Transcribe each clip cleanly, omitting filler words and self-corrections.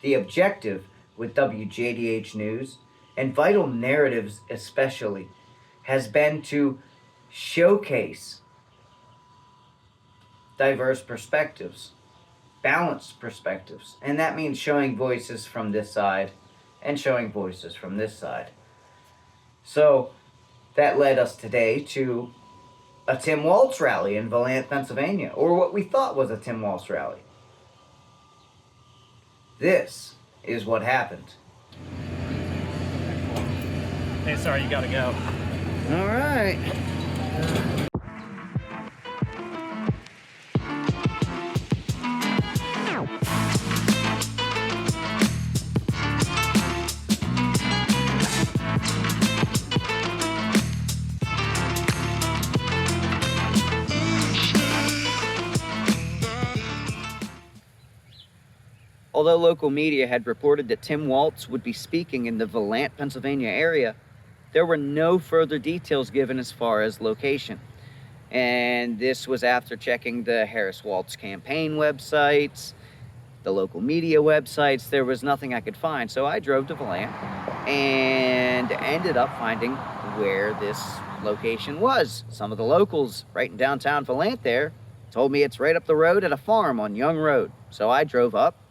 The objective with WJDH News, and Vital Narratives especially, has been to showcase diverse perspectives, balanced perspectives, and that means showing voices from this side and showing voices from this side. So that led us today to a Tim Walz rally in Volant, Pennsylvania, or what we thought was a Tim Walz rally. This is what happened. Hey, sorry, you gotta go. All right. Although local media had reported that Tim Walz would be speaking in the Volant, Pennsylvania area, there were no further details given as far as location. And this was after checking the Harris Walz campaign websites, the local media websites. There was nothing I could find. So I drove to Volant and ended up finding where this location was. Some of the locals right in downtown Volant there told me it's right up the road at a farm on Young Road. So I drove up,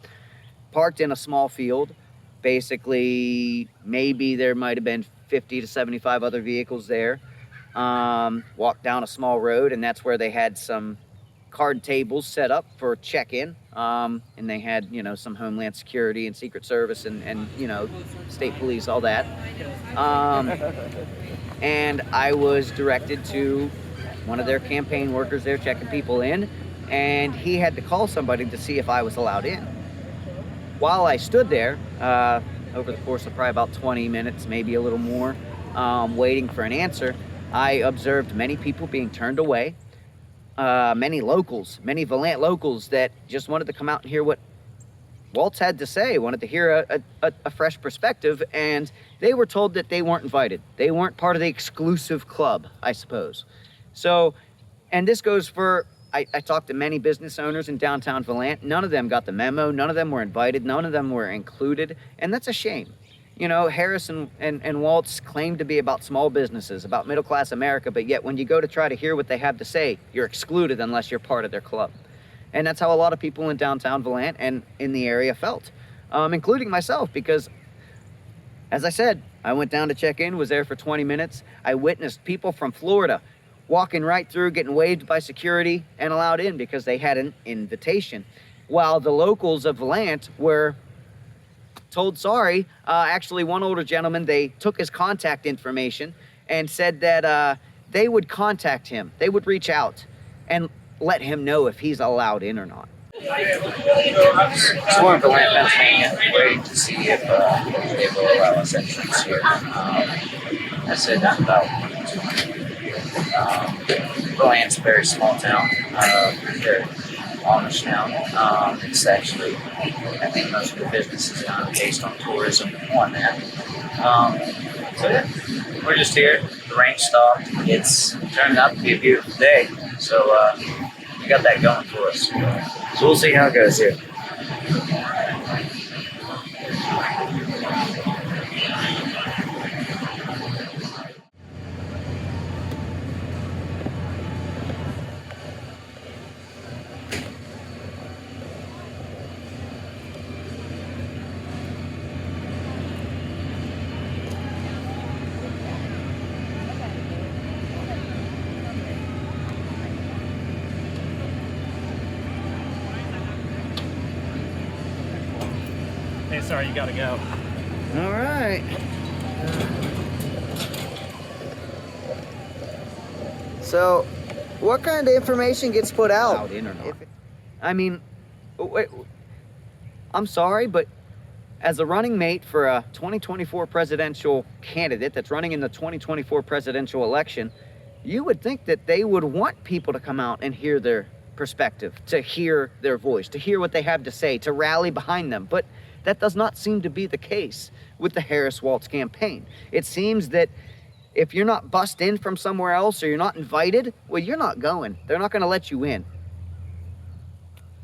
parked in a small field. Basically, maybe there might have been 50 to 75 other vehicles there. Walked down a small road, and that's where they had some card tables set up for check-in. And they had, some Homeland Security and Secret Service and state police, all that. And I was directed to one of their campaign workers there checking people in, and he had to call somebody to see if I was allowed in. While I stood there, over the course of probably about 20 minutes, maybe a little more, waiting for an answer, I observed many people being turned away, many Volant locals that just wanted to come out and hear what Walz had to say, wanted to hear a fresh perspective, and they were told that they weren't invited. They weren't part of the exclusive club, I suppose. So, and this goes for, I talked to many business owners in downtown Volant. None of them got the memo. None of them were invited. None of them were included. And that's a shame. Harris and Walz claim to be about small businesses, about middle-class America, but yet when you go to try to hear what they have to say, you're excluded unless you're part of their club. And that's how a lot of people in downtown Volant and in the area felt, including myself, because, as I said, I went down to check in, was there for 20 minutes. I witnessed people from Florida walking right through, getting waved by security and allowed in because they had an invitation, while the locals of Volant were told sorry. Actually, one older gentleman, they took his contact information and said that they would contact him. They would reach out and let him know if he's allowed in or not. So we're in Volant, Pennsylvania, waiting to see if they will allow us entrance here. I said that's about Volant's a very small town. Very Amish town. It's actually, I think most of the business is based on tourism on that. So yeah, we're just here. The rain stopped. It's turning out to be a beautiful day. So we got that going for us. So we'll see how it goes here. Hey, sorry, you gotta go. All right. So, what kind of information gets put out? I mean, wait, I'm sorry, but as a running mate for a 2024 presidential candidate that's running in the 2024 presidential election, you would think that they would want people to come out and hear their perspective, to hear their voice, to hear what they have to say, to rally behind them. But that does not seem to be the case with the Harris Walz campaign. It seems that if you're not bussed in from somewhere else or you're not invited, well, you're not going. They're not going to let you in.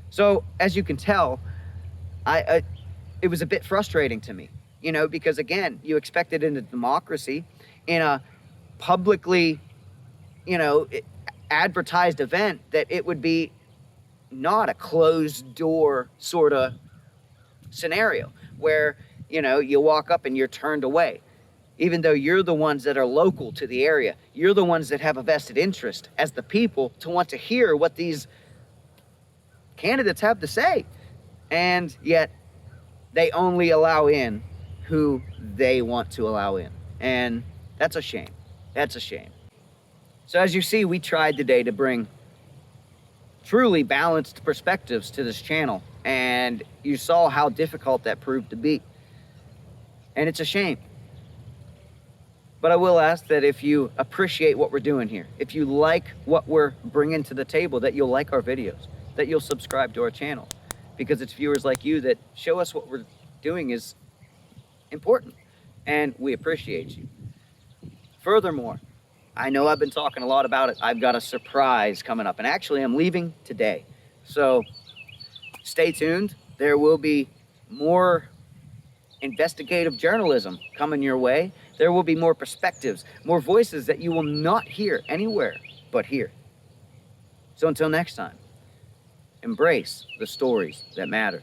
So, as you can tell, it was a bit frustrating to me, because again, you expected in a democracy, in a publicly, advertised event, that it would be not a closed door sort of scenario where, you walk up and you're turned away. Even though you're the ones that are local to the area, you're the ones that have a vested interest as the people to want to hear what these candidates have to say. And yet they only allow in who they want to allow in. And that's a shame. That's a shame. So as you see, we tried today to bring truly balanced perspectives to this channel. And you saw how difficult that proved to be. And it's a shame. But I will ask that if you appreciate what we're doing here, if you like what we're bringing to the table, that you'll like our videos, that you'll subscribe to our channel, because it's viewers like you that show us what we're doing is important, and we appreciate you. Furthermore, I know I've been talking a lot about it. I've got a surprise coming up, and actually I'm leaving today. So stay tuned. There will be more investigative journalism coming your way. There will be more perspectives, more voices that you will not hear anywhere but here. So until next time, embrace the stories that matter.